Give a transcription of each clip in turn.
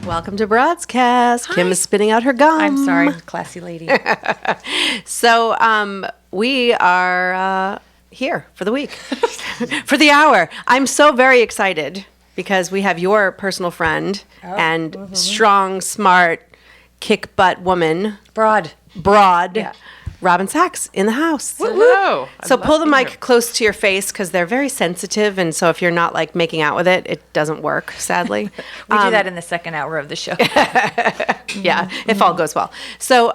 Welcome to Broadscast. Hi. Kim is spitting out her gum. I'm sorry, classy lady. So we are here for the week, for the hour. I'm so very excited because we have your personal friend and strong, smart, kick butt woman, broad, Yeah. Robin Sachs in the house. Hello. So pull the mic close to your face because they're very sensitive, and so if you're not like making out with it, it doesn't work. Sadly, We do that in the second hour of the show. yeah, if all goes well. So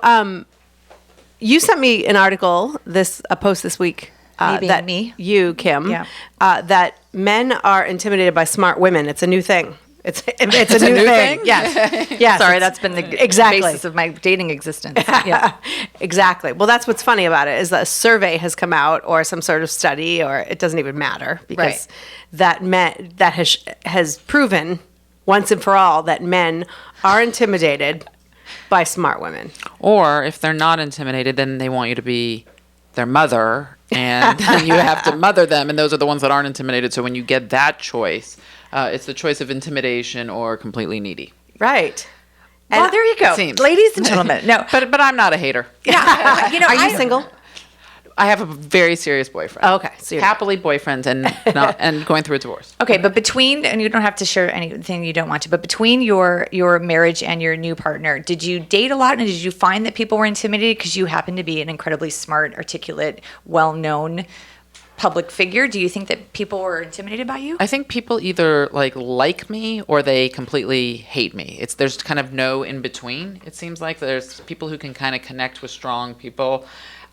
you sent me an article, a post this week. Me. You, Kim. Yeah. That men are intimidated by smart women. It's a new thing. It's a new thing. Yes. Yes. Sorry, that's been the basis of my dating existence. Yeah. Exactly. Well, that's what's funny about it is that a survey has come out or some sort of study, or it doesn't even matter because that has proven once and for all that men are intimidated by smart women. Or if they're not intimidated, then they want you to be their mother, and then you have to mother them, and those are the ones that aren't intimidated. So when you get that choice, it's the choice of intimidation or completely needy. Right. Well, there you go. Seems. Ladies and gentlemen. No. But I'm not a hater. Yeah. Are you single? I have a very serious boyfriend. Oh, okay. So you're Happily boyfriend and going through a divorce. Okay, but and you don't have to share anything you don't want to, but between your marriage and your new partner, did you date a lot, and did you find that people were intimidated because you happen to be an incredibly smart, articulate, well-known public figure? Do you think that people were intimidated by you? I think people either like me or they completely hate me. There's kind of no in between. It seems like there's people who can kind of connect with strong people.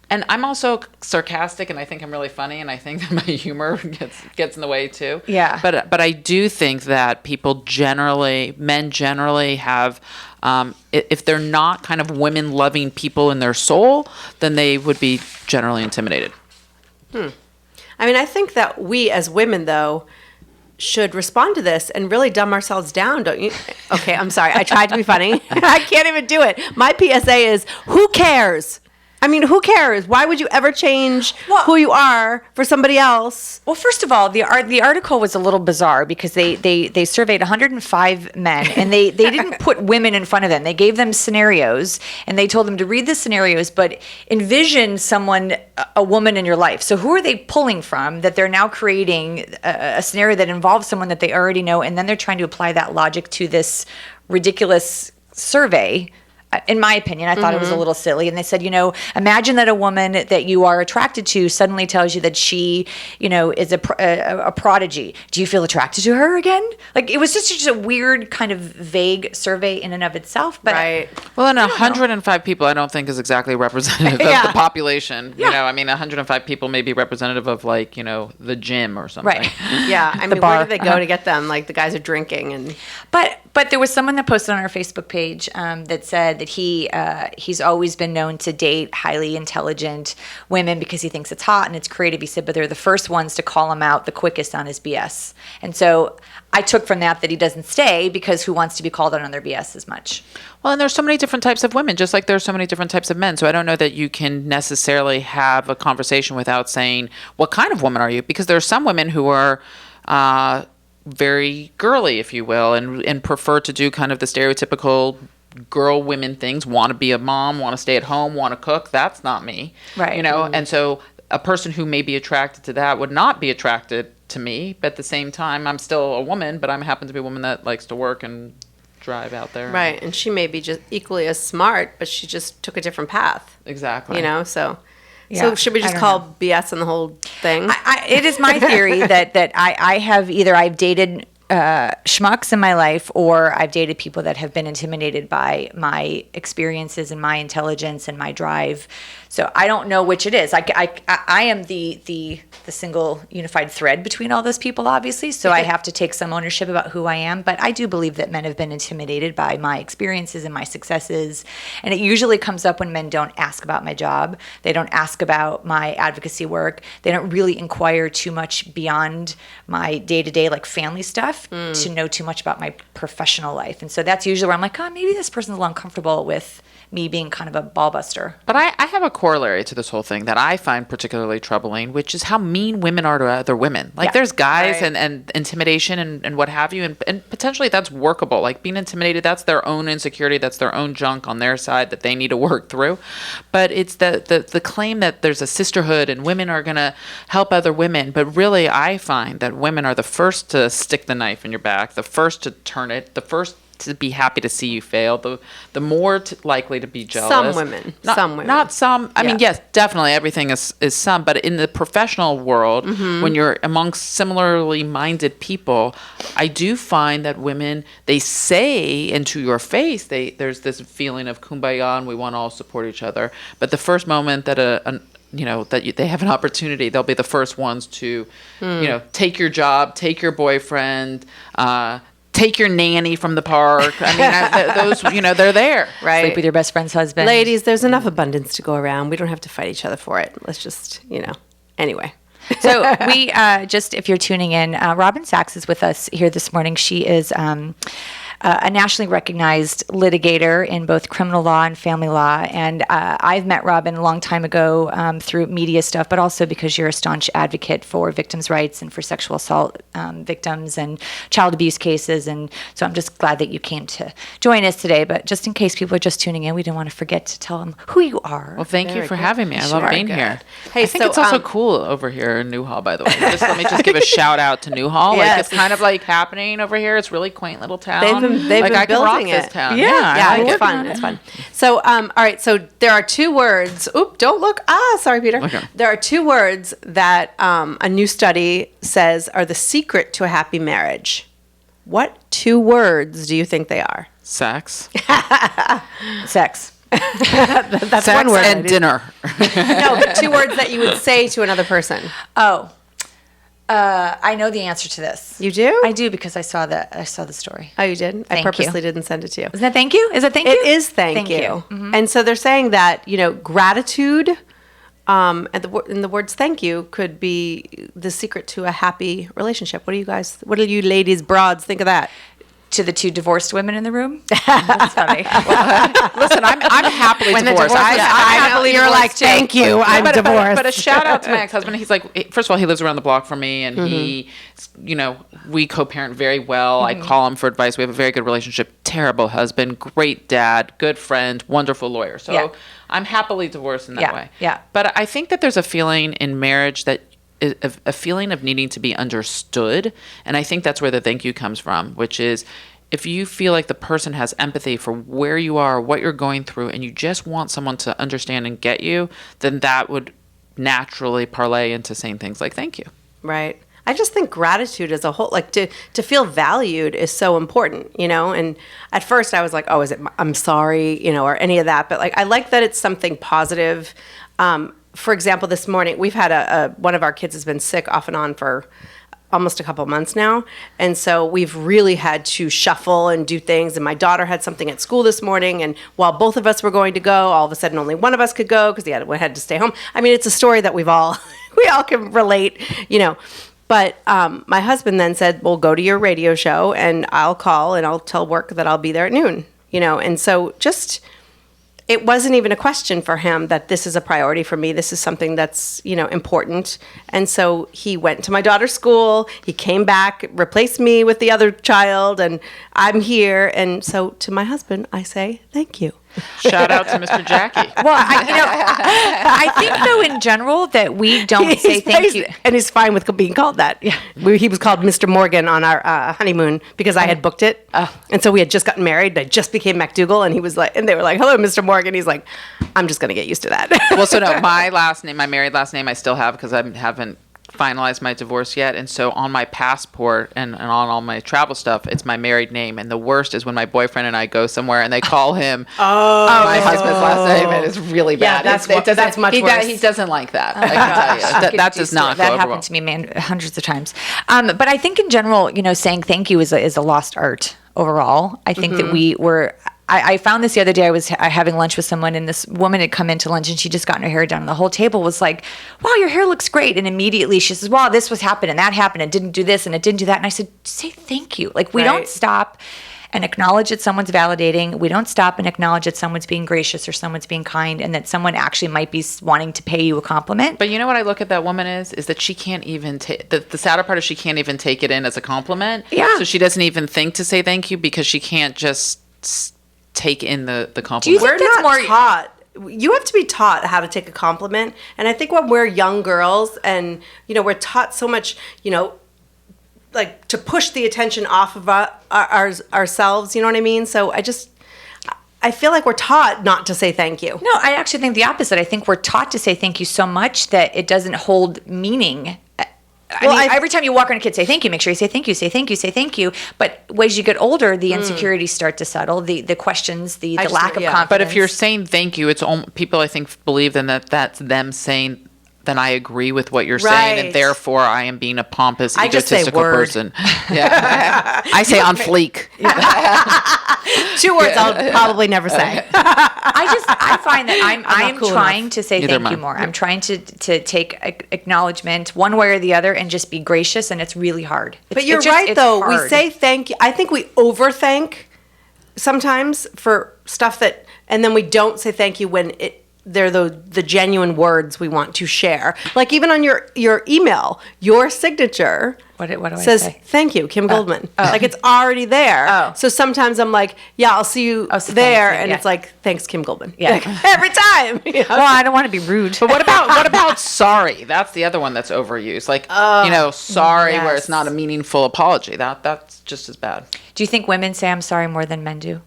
And I'm also sarcastic, and I think I'm really funny, and I think that my humor gets in the way too. Yeah. But I do think that men generally have, if they're not kind of women-loving people in their soul, then they would be generally intimidated. I mean, I think that we as women, though, should respond to this and really dumb ourselves down, don't you? Okay, I'm sorry. I tried to be funny. I can't even do it. My PSA is, who cares? I mean, who cares? Why would you ever change who you are for somebody else? Well, first of all, the article was a little bizarre because they surveyed 105 men, and they didn't put women in front of them. They gave them scenarios, and they told them to read the scenarios, but envision a woman in your life. So who are they pulling from that they're now creating a scenario that involves someone that they already know, and then they're trying to apply that logic to this ridiculous survey? In my opinion, I thought it was a little silly. And they said, imagine that a woman that you are attracted to suddenly tells you that she, is a prodigy. Do you feel attracted to her again? Like, it was just a weird kind of vague survey in and of itself. But Right. Well, and 105 people I don't think is exactly representative of the population. Yeah. 105 people may be representative of the gym or something. Right. Yeah. I mean, bar. where do they go to get them? Like, the guys are drinking and... But there was someone that posted on our Facebook page that said that he's always been known to date highly intelligent women because he thinks it's hot and it's creative. He said, but they're the first ones to call him out the quickest on his BS. And so I took from that he doesn't stay because who wants to be called out on their BS as much? Well, and there's so many different types of women, just like there's so many different types of men. So I don't know that you can necessarily have a conversation without saying, what kind of woman are you? Because there are some women who are... very girly, if you will, and prefer to do kind of the stereotypical girl women things, want to be a mom, want to stay at home, want to cook. That's not me. Right. And so a person who may be attracted to that would not be attracted to me, but at the same time, I'm still a woman, but I happen to be a woman that likes to work and drive out there. Right. And she may be just equally as smart, but she just took a different path. Exactly. So... Yeah, So should we just call BS on the whole thing? It is my theory that I have I've dated schmucks in my life, or I've dated people that have been intimidated by my experiences and my intelligence and my drive. So I don't know which it is. I am the single unified thread between all those people, obviously. So I have to take some ownership about who I am. But I do believe that men have been intimidated by my experiences and my successes. And it usually comes up when men don't ask about my job. They don't ask about my advocacy work. They don't really inquire too much beyond my day-to-day, like family stuff. life to know too much about my professional life. And so that's usually where I'm like, oh, maybe this person's a little uncomfortable with me being kind of a ball buster. But I have a corollary to this whole thing that I find particularly troubling, which is how mean women are to other women. Like there's guys and intimidation and what have you. And potentially that's workable. Like being intimidated, that's their own insecurity. That's their own junk on their side that they need to work through. But it's the claim that there's a sisterhood and women are going to help other women. But really, I find that women are the first to stick the knife in your back, the first to turn it, the first to be happy to see you fail, the more likely to be jealous. Some women. Not some. I mean, yes, definitely everything is some. But in the professional world, when you're amongst similarly minded people, I do find that women, they say into your face, there's this feeling of kumbaya and we want to all support each other. But the first moment that they have an opportunity, they'll be the first ones to, take your job, take your boyfriend, take your nanny from the park. I mean, those, they're there. Right. Sleep with your best friend's husband. Ladies, there's enough abundance to go around. We don't have to fight each other for it. Let's just, anyway. So we just, if you're tuning in, Robin Sachs is with us here this morning. She is a nationally recognized litigator in both criminal law and family law. And I've met Robin a long time ago through media stuff, but also because you're a staunch advocate for victims' rights and for sexual assault victims and child abuse cases. And so I'm just glad that you came to join us today. But just in case people are just tuning in, we didn't want to forget to tell them who you are. Well, thank you for having me. I love being here. Hey, I think it's also cool over here in Newhall, by the way. Let me just give a shout out to Newhall. Yes. Like it's kind of like happening over here. It's really quaint little town. They've been building it. This town. Yeah, it's fun. It's fun. So, all right. So there are two words. Oop! Don't look. Sorry, Peter. Okay. There are two words that a new study says are the secret to a happy marriage. What two words do you think they are? Sex. Sex. That's Sex one word. and dinner. No, but two words that you would say to another person. Oh. I know the answer to this. You do? I do because I saw the story. Oh, you did? I Thank purposely you. didn't send it to you. Isn't that thank you? Is it thank you? It is thank you. Mm-hmm. And so they're saying that, gratitude and the words thank you could be the secret to a happy relationship. What do you ladies, broads, think of that? To the two divorced women in the room? That's funny. Listen, I'm happily divorced. I'm happily divorced like, too. thank you, I'm divorced. But a shout out to my ex-husband. He's like, first of all, he lives around the block from me, and he, we co-parent very well. I call him for advice. We have a very good relationship. Terrible husband, great dad, good friend, wonderful lawyer. So I'm happily divorced in that way. Yeah. But I think that there's a feeling in marriage that a feeling of needing to be understood. And I think that's where the thank you comes from, which is if you feel like the person has empathy for where you are, what you're going through, and you just want someone to understand and get you, then that would naturally parlay into saying things like thank you. Right. I just think gratitude as a whole, like to feel valued is so important, and at first I was like, oh, is it, I'm sorry, or any of that. But like, I like that it's something positive. For example, this morning we've had one of our kids has been sick off and on for almost a couple months now. And so we've really had to shuffle and do things. And my daughter had something at school this morning. And while both of us were going to go, all of a sudden only one of us could go because we had to stay home. I mean, it's a story that we all can relate, But my husband then said, well, go to your radio show and I'll call and I'll tell work that I'll be there at noon, And so it wasn't even a question for him that this is a priority for me. This is something that's, important. And so he went to my daughter's school. He came back, replaced me with the other child, and I'm here. And so to my husband, I say, thank you. Shout out to Mr. Jackie. Well, I think though in general that we don't say thank you. And he's fine with being called that. Yeah. He was called Mr. Morgan on our honeymoon because I had booked it. And so we had just gotten married. I just became MacDougall, and he was like, and they were like, hello, Mr. Morgan. He's like, I'm just going to get used to that. Well, so no, my married last name I still have because I haven't finalized my divorce yet, and so on my passport and on all my travel stuff, it's my married name. And the worst is when my boyfriend and I go somewhere and they call him my husband's last name, and it's really bad. Yeah, that's much worse. He doesn't like that. I can tell you that does not go over That happened well. to me, man, hundreds of times. But I think in general, saying thank you is a lost art overall. I think that I found this the other day. I was having lunch with someone, and this woman had come into lunch, and she just gotten her hair done. And the whole table was like, wow, your hair looks great. And immediately she says, well, this was happened and that happened and didn't do this and it didn't do that. And I said, say thank you. Like, we don't stop and acknowledge that someone's validating. We don't stop and acknowledge that someone's being gracious or someone's being kind and that someone actually might be wanting to pay you a compliment. But you know what I look at that woman is that she can't even take, the sadder part is she can't even take it in as a compliment. Yeah. So she doesn't even think to say thank you because she can't just take in the compliment. Do you think We're that's not more taught. You have to be taught how to take a compliment. And I think when we're young girls and, we're taught so much, like to push the attention off of ourselves, you know what I mean? So I feel like we're taught not to say thank you. No, I actually think the opposite. I think we're taught to say thank you so much that it doesn't hold meaning. Every time you walk around a kid, say thank you, make sure you say thank you, say thank you, say thank you. But as you get older, the insecurities start to settle, the questions, the lack of confidence. But if you're saying thank you, it's people, I think, believe then that's them saying, then I agree with what you're saying, and therefore I am being a pompous, egotistical person. Yeah, I say on fleek. 2 words I'll probably never say. I find that I'm cool trying enough. to say thank you more. I'm trying to take acknowledgement one way or the other and just be gracious, and it's really hard. But you're right, though. We say thank you. I think we overthank sometimes for stuff and then we don't say thank you when they're the genuine words we want to share. Like even on your email, your signature what do I says, say? Thank you, Kim Goldman. Like it's already there. Oh. So sometimes I'm like, yeah, I'll see you there. And it's like, thanks, Kim Goldman. Yeah. Like, every time. Well, I don't want to be rude. But what about sorry? That's the other one that's overused. Like, sorry, where it's not a meaningful apology. That's just as bad. Do you think women say I'm sorry more than men do?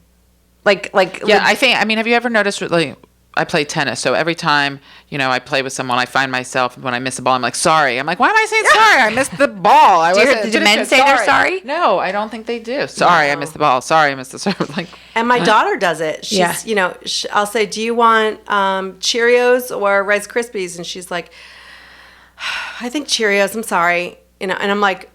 Like yeah, I mean, have you ever noticed, like, I play tennis, so every time, I play with someone, I find myself, when I miss a ball, I'm like, sorry. I'm like, why am I saying sorry? I missed the ball. Do men say they're sorry? No, I don't think they do. Sorry, I missed the ball. Sorry, I missed the serve. Like, and my daughter does it. She's, I'll say, do you want Cheerios or Rice Krispies? And she's like, I think Cheerios, I'm sorry. And I'm like,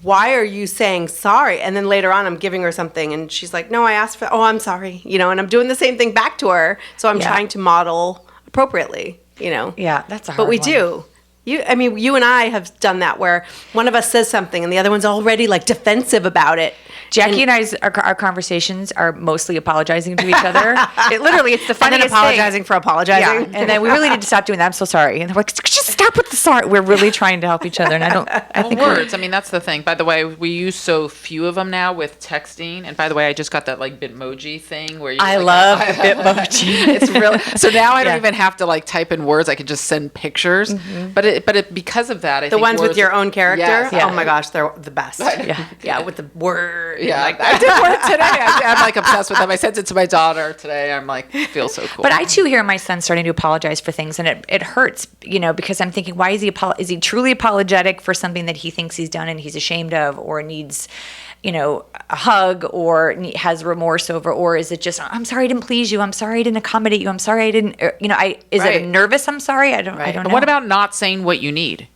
why are you saying sorry? And then later on, I'm giving her something, and she's like, no, I asked for, I'm sorry, and I'm doing the same thing back to her. So I'm trying to model appropriately, Yeah, that's a hard But we one. do. You and I have done that where one of us says something and the other one's already like defensive about it. Jackie and I's our conversations are mostly apologizing to each other. It's the funniest And then apologizing thing. for apologizing. Yeah, and then we really need to stop doing that. I'm so sorry. And they're like, just stop with the sorry. We're really trying to help each other, and I think words. I mean, that's the thing. By the way, we use so few of them now with texting. And by the way, I just got that like Bitmoji thing where I love Bitmoji. It's really so now I don't even have to like type in words. I can just send pictures. Mm-hmm. But because of that, I think the ones words, with your own character. Yes, Oh my gosh, they're the best. Yeah, with the word. Yeah, like I did one today. I'm like obsessed with them. I sent it to my daughter today. I'm like, feel so cool. But I too hear my son starting to apologize for things, and it hurts, because I'm thinking, why is he truly apologetic for something that he thinks he's done and he's ashamed of, or needs, a hug, or has remorse over, or is it just, I'm sorry I didn't please you, I'm sorry I didn't accommodate you, I'm sorry I didn't, is it a nervous I'm sorry? I don't know. What about not saying what you need?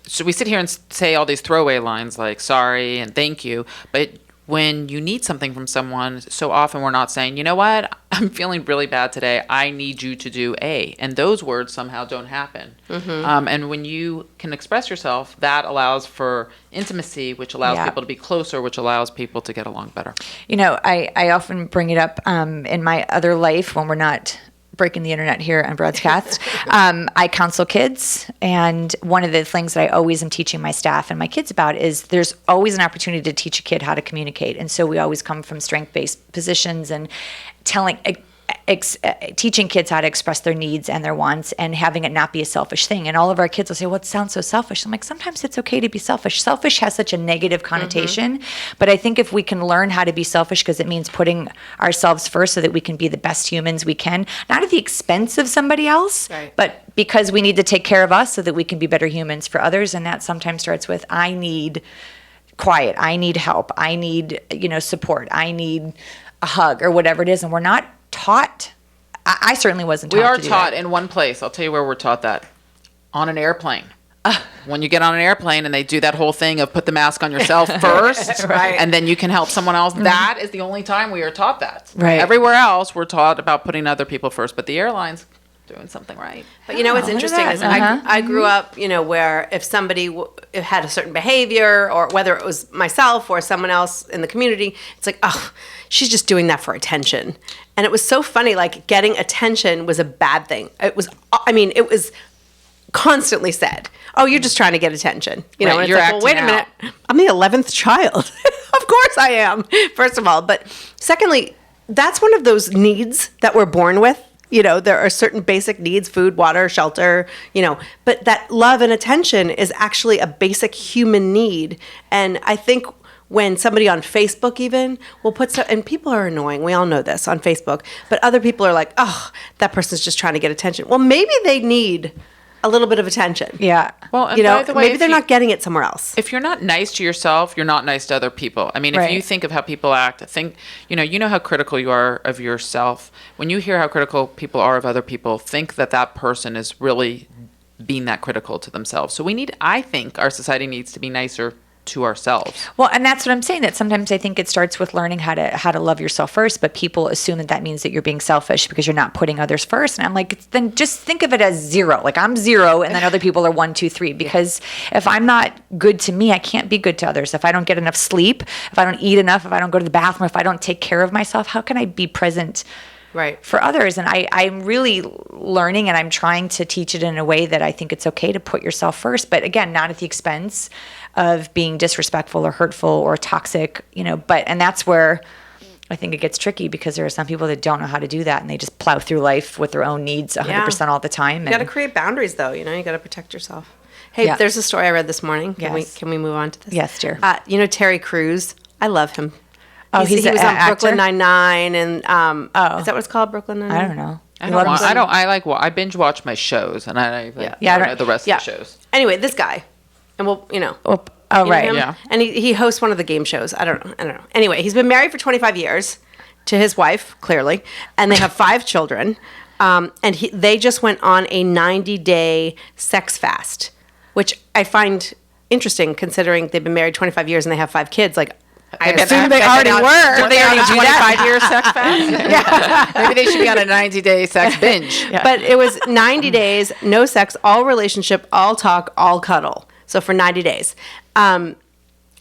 So we sit here and say all these throwaway lines like sorry and thank you, but when you need something from someone, so often we're not saying, you know what, I'm feeling really bad today. I need you to do A. And those words somehow don't happen. Mm-hmm. And when you can express yourself, that allows for intimacy, which allows people to be closer, which allows people to get along better. I often bring it up in my other life when we're not breaking the internet here on Broadscast. I counsel kids, and one of the things that I always am teaching my staff and my kids about is there's always an opportunity to teach a kid how to communicate. And so we always come from strength-based positions and teaching kids how to express their needs and their wants and having it not be a selfish thing. And all of our kids will say, well, it sounds so selfish. I'm like, sometimes it's okay to be selfish. Selfish has such a negative connotation. Mm-hmm. But I think if we can learn how to be selfish, because it means putting ourselves first so that we can be the best humans we can, not at the expense of somebody else, but because we need to take care of us so that we can be better humans for others. And that sometimes starts with, I need quiet. I need help. I need, support. I need a hug or whatever it is. And we're not taught. I certainly wasn't taught. We are to do taught that. in one place. I'll tell you where we're taught that. On an airplane. When you get on an airplane and they do that whole thing of put the mask on yourself first, Right. and then you can help someone else, that is the only time we are taught that. Right. Everywhere else, we're taught about putting other people first, but the airlines doing something right. But you know what's interesting is I grew up, where if somebody had a certain behavior, or whether it was myself or someone else in the community, it's like, oh, she's just doing that for attention. And it was so funny, like getting attention was a bad thing. It was constantly said, oh, you're just trying to get attention. And it's you're like, well, wait a minute, I'm the 11th child. Of course I am, first of all. But secondly, that's one of those needs that we're born with. There are certain basic needs, food, water, shelter, but that love and attention is actually a basic human need. And I think when somebody on Facebook even will put stuff, and people are annoying, we all know this on Facebook, but other people are like, oh, that person's just trying to get attention. Well, maybe they need a little bit of attention. Yeah. Well, and by the way, maybe they're not getting it somewhere else. If you're not nice to yourself, you're not nice to other people. I mean, if you think of how people act, you know how critical you are of yourself. When you hear how critical people are of other people, think that person is really being that critical to themselves. So I think our society needs to be nicer to ourselves. Well, and that's what I'm saying, that sometimes I think it starts with learning how to love yourself first, but people assume that means that you're being selfish because you're not putting others first. And I'm like, then just think of it as 0. Like I'm 0 and then other people are 1, 2, 3, because if I'm not good to me, I can't be good to others. If I don't get enough sleep, if I don't eat enough, if I don't go to the bathroom, if I don't take care of myself, how can I be present for others? And I'm really learning, and I'm trying to teach it in a way that I think it's okay to put yourself first, but again, not at the expense of being disrespectful or hurtful or toxic, and that's where I think it gets tricky, because there are some people that don't know how to do that, and they just plow through life with their own needs 100% all the time. You got to create boundaries, though. You got to protect yourself. Hey, there's a story I read this morning. Can we move on to this? Yes, dear. Terry Crews. I love him. Oh, he was on actor? Brooklyn Nine-Nine, and is that what it's called, Brooklyn Nine-Nine? I don't know. I binge watch my shows, and I don't know the rest of the shows. Anyway, this guy, and we'll, right. him? Yeah. And he hosts one of the game shows. I don't know. Anyway, he's been married for 25 years to his wife, clearly, and they have 5 children. And they just went on a 90-day sex fast, which I find interesting considering they've been married 25 years and they have 5 kids. Like, I assume they already were. Did they already do that? 5-year sex fast? Maybe they should be on a 90-day sex binge. Yeah. But it was 90 days, no sex, all relationship, all talk, all cuddle. So for 90 days. And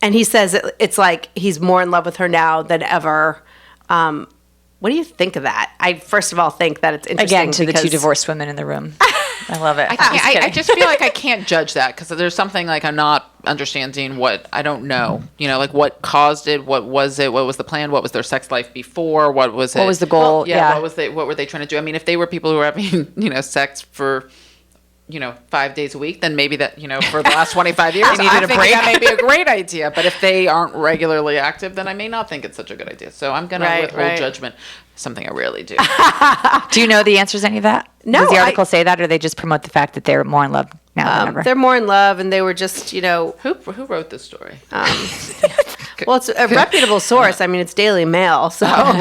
he says it's like he's more in love with her now than ever. What do you think of that? I first of all think that it's interesting. Again, to the 2 divorced women in the room. I love it. I just feel like I can't judge that, because there's something like I'm not understanding what I don't know. Like what caused it, what was it, what was the plan, what was their sex life before, what was it? What was the goal? What were they trying to do? I mean, if they were people who were having sex for 5 days a week, then maybe that, for the last 25 years, I think that may be a great idea. But if they aren't regularly active, then I may not think it's such a good idea. So I'm going to withhold judgment, something I rarely do. Do you know the answers to any of that? No. Does the article say that, or they just promote the fact that they're more in love now than ever? They're more in love, and they were just, Who wrote this story? Well, it's a reputable source. I mean, it's Daily Mail, so. Well,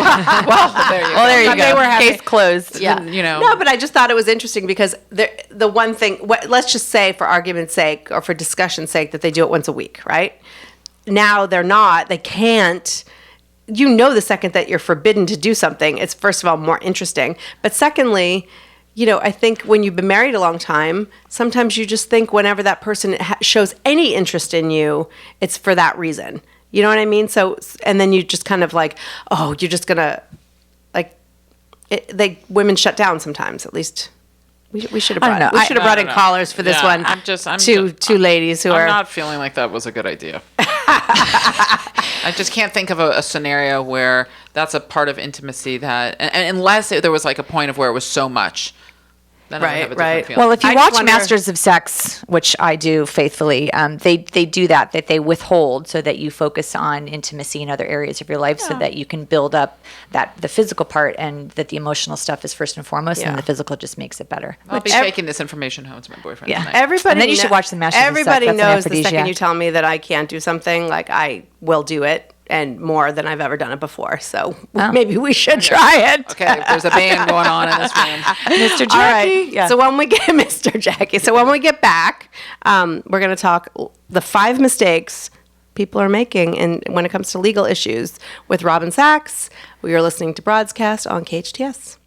there you go. Well, there you go. They were having, case closed. Yeah. No, but I just thought it was interesting because the one thing, let's just say for argument's sake or for discussion's sake that they do it once a week, right? Now they're not. They can't. The second that you're forbidden to do something, it's first of all more interesting. But secondly, I think when you've been married a long time, sometimes you just think whenever that person shows any interest in you, it's for that reason. You know what I mean? So, and then you just kind of like, oh, you're just gonna women shut down sometimes. At least we should have brought in callers for this one. I'm two ladies who I'm are not feeling like that was a good idea. I just can't think of a scenario where that's a part of intimacy that, and unless there was like a point of where it was so much. Then I would have a different feeling. Well, if you watch Masters of Sex, which I do faithfully, they do that they withhold so that you focus on intimacy in other areas of your life, so that you can build up the physical part, and that the emotional stuff is first and foremost, and the physical just makes it better. I'll be taking this information home to my boyfriend tonight. Everybody, and then you should watch the Masters of Sex. Everybody That's knows the second you tell me that I can't do something, like I will do it. and more than I've ever done it before. So maybe we should try it. Okay, there's a band going on in this room. Mr. Jackie. All right. Yeah. So when we get Mr. Jackie, so when we get back, we're going to talk the 5 mistakes people are making and when it comes to legal issues with Robin Sachs. We are listening to Broadscast on KHTS.